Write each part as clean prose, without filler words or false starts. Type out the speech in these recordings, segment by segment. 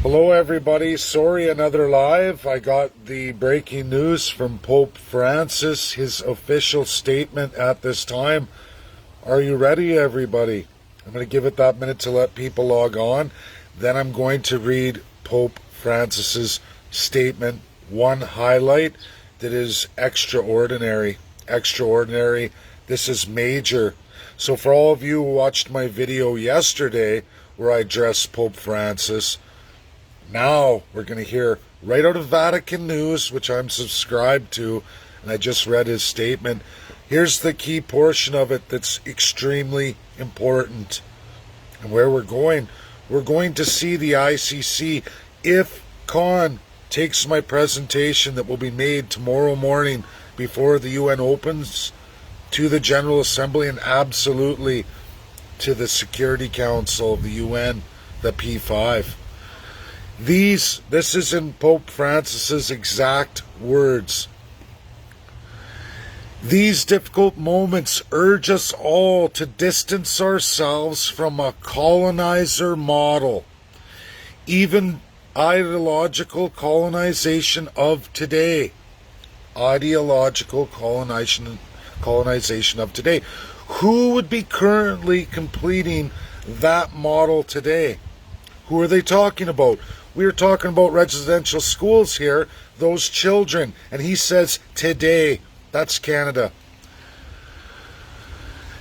Hello, everybody. Sorry, another live. I got the breaking news from Pope Francis, his official statement at this time. Are you ready, everybody? I'm going to give it that minute to let people log on. Then I'm going to read Pope Francis's statement. One highlight that is extraordinary. Extraordinary. This is major. So for all of you who watched my video yesterday where I addressed Pope Francis, now we're going to hear right out of Vatican News, which I'm subscribed to, and I just read his statement. Here's the key portion of it that's extremely important. And where we're going to see the ICC, if Khan takes my presentation that will be made tomorrow morning before the UN opens, to the General Assembly and absolutely to the Security Council of the UN, the P5. This is in Pope Francis's exact words. These difficult moments urge us all to distance ourselves from a colonizer model, even ideological colonization of today. Ideological colonization of today. Who would be currently completing that model today? Who are they talking about? We're talking about residential schools here, those children. And he says today, that's Canada.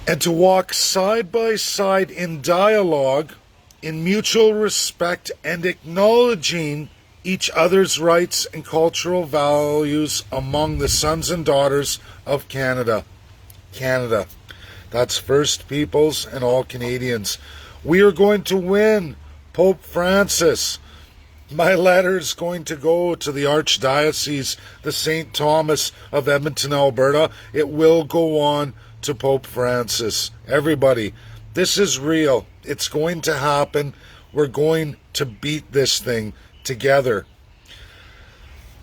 And to walk side by side in dialogue, in mutual respect, and acknowledging each other's rights and cultural values among the sons and daughters of Canada. Canada. That's First Peoples and all Canadians. We are going to win, Pope Francis. My letter is going to go to the Archdiocese, the St. Thomas of Edmonton, Alberta. It will go on to Pope Francis. Everybody, this is real. It's going to happen. We're going to beat this thing together.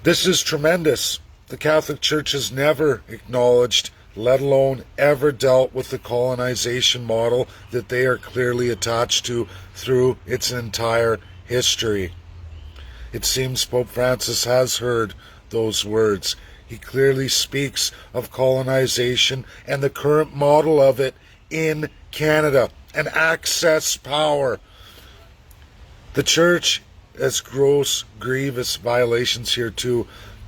This is tremendous. The Catholic Church has never acknowledged, let alone ever dealt with the colonization model that they are clearly attached to through its entire history. It seems Pope Francis has heard those words. He clearly speaks of colonization and the current model of it in Canada, and access power. The Church has gross, grievous violations here too,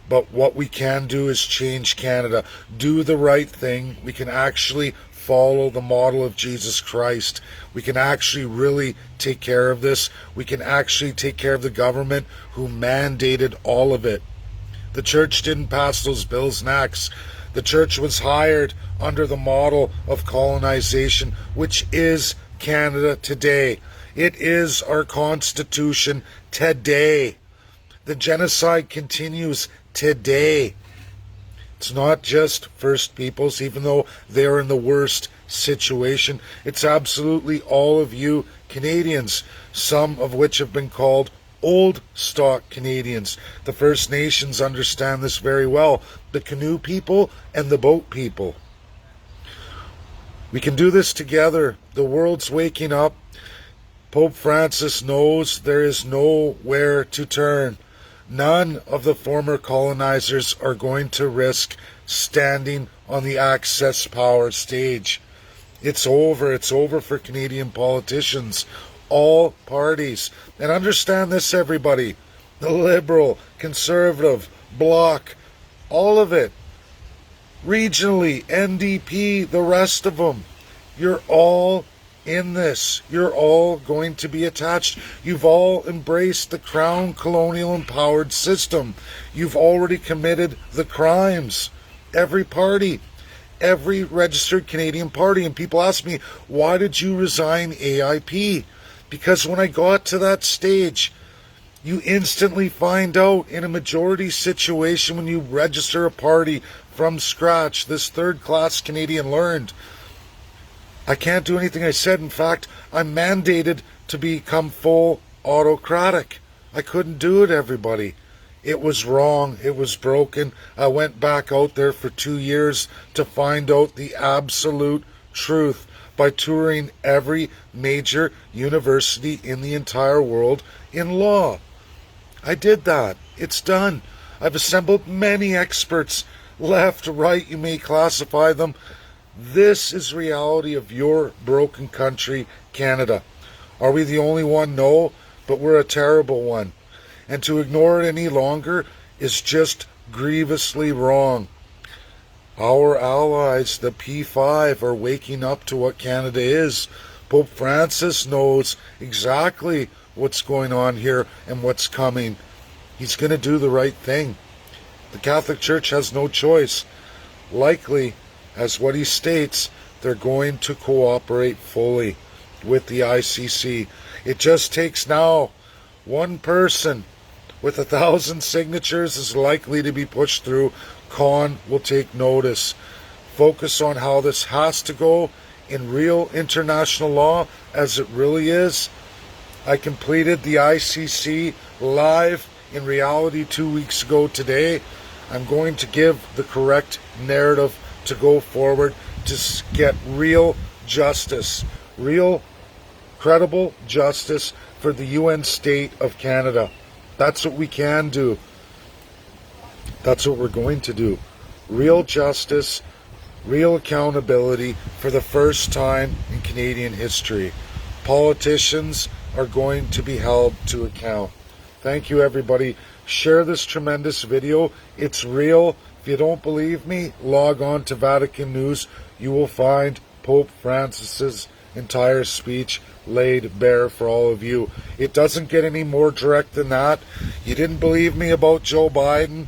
but what we can do is change Canada. Do the right thing. We can actually follow the model of Jesus Christ. We can actually really take care of this. We can actually take care of the government who mandated all of it. The Church didn't pass those bills and acts. The Church was hired under the model of colonization, which is Canada today. It is our Constitution today. The genocide continues today. It's not just First Peoples, even though they're in the worst situation. It's absolutely all of you Canadians, some of which have been called old stock Canadians. The First Nations understand this very well. The canoe people and the boat people. We can do this together. The world's waking up. Pope Francis knows there is nowhere to turn. None of the former colonizers are going to risk standing on the access power stage. It's over. It's over for Canadian politicians, all parties. And understand this, everybody. The Liberal, Conservative, Bloc, all of it. Regionally, NDP, the rest of them. You're all in this. You're all going to be attached. You've all embraced the Crown colonial empowered system. You've already committed the crimes. Every party, every registered Canadian party. And people ask me, why did you resign AIP? Because when I got to that stage, you instantly find out in a majority situation when you register a party from scratch. This third-class Canadian learned, I can't do anything I said. In fact, I'm mandated to become full autocratic. I couldn't do it, everybody. It was wrong. It was broken. I went back out there for 2 years to find out the absolute truth by touring every major university in the entire world in law. I did that. It's done. I've assembled many experts. Left, right, you may classify them. This is reality of your broken country, Canada. Are we the only one? No, but we're a terrible one. And to ignore it any longer is just grievously wrong. Our allies, the P5, are waking up to what Canada is. Pope Francis knows exactly what's going on here and what's coming. He's going to do the right thing. The Catholic Church has no choice. Likely, as what he states, they're going to cooperate fully with the ICC. It just takes now one person with 1,000 signatures is likely to be pushed through. Con will take notice. Focus on how this has to go in real international law as it really is. I completed the ICC live in reality 2 weeks ago today. I'm going to give the correct narrative to go forward to get real justice, real credible justice for the UN state of Canada. That's what we can do. That's what we're going to do. Real justice, real accountability for the first time in Canadian history. Politicians are going to be held to account. Thank you, everybody. Share this tremendous video. It's real. If you don't believe me, log on to Vatican News. You will find Pope Francis's entire speech laid bare for all of you. It doesn't get any more direct than that. You didn't believe me about Joe Biden.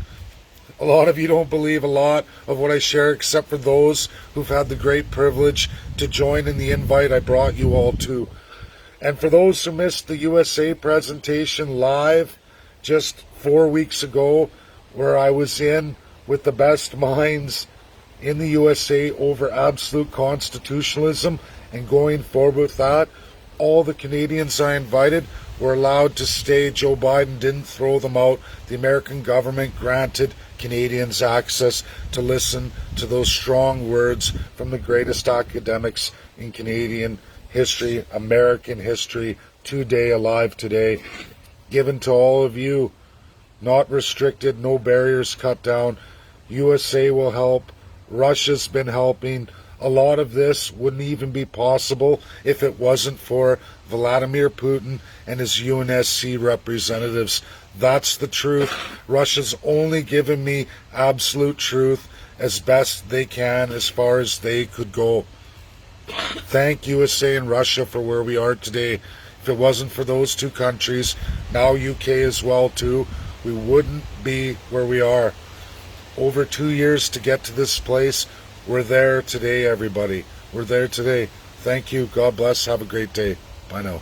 A lot of you don't believe a lot of what I share, except for those who've had the great privilege to join in the invite I brought you all to. And for those who missed the USA presentation live just 4 weeks ago, where I was in with the best minds in the USA over absolute constitutionalism and going forward with that, all the Canadians I invited were allowed to stay. Joe Biden didn't throw them out. The American government granted Canadians access to listen to those strong words from the greatest academics in Canadian history, American history, today, alive today, given to all of you, not restricted, no barriers cut down. USA will help. Russia's been helping. A lot of this wouldn't even be possible if it wasn't for Vladimir Putin and his UNSC representatives. That's the truth. Russia's only given me absolute truth as best they can, as far as they could go. Thank USA and Russia for where we are today. If it wasn't for those two countries, now UK as well too, we wouldn't be where we are. Over 2 years to get to this place. We're there today, everybody. We're there today. Thank you. God bless. Have a great day. Bye now.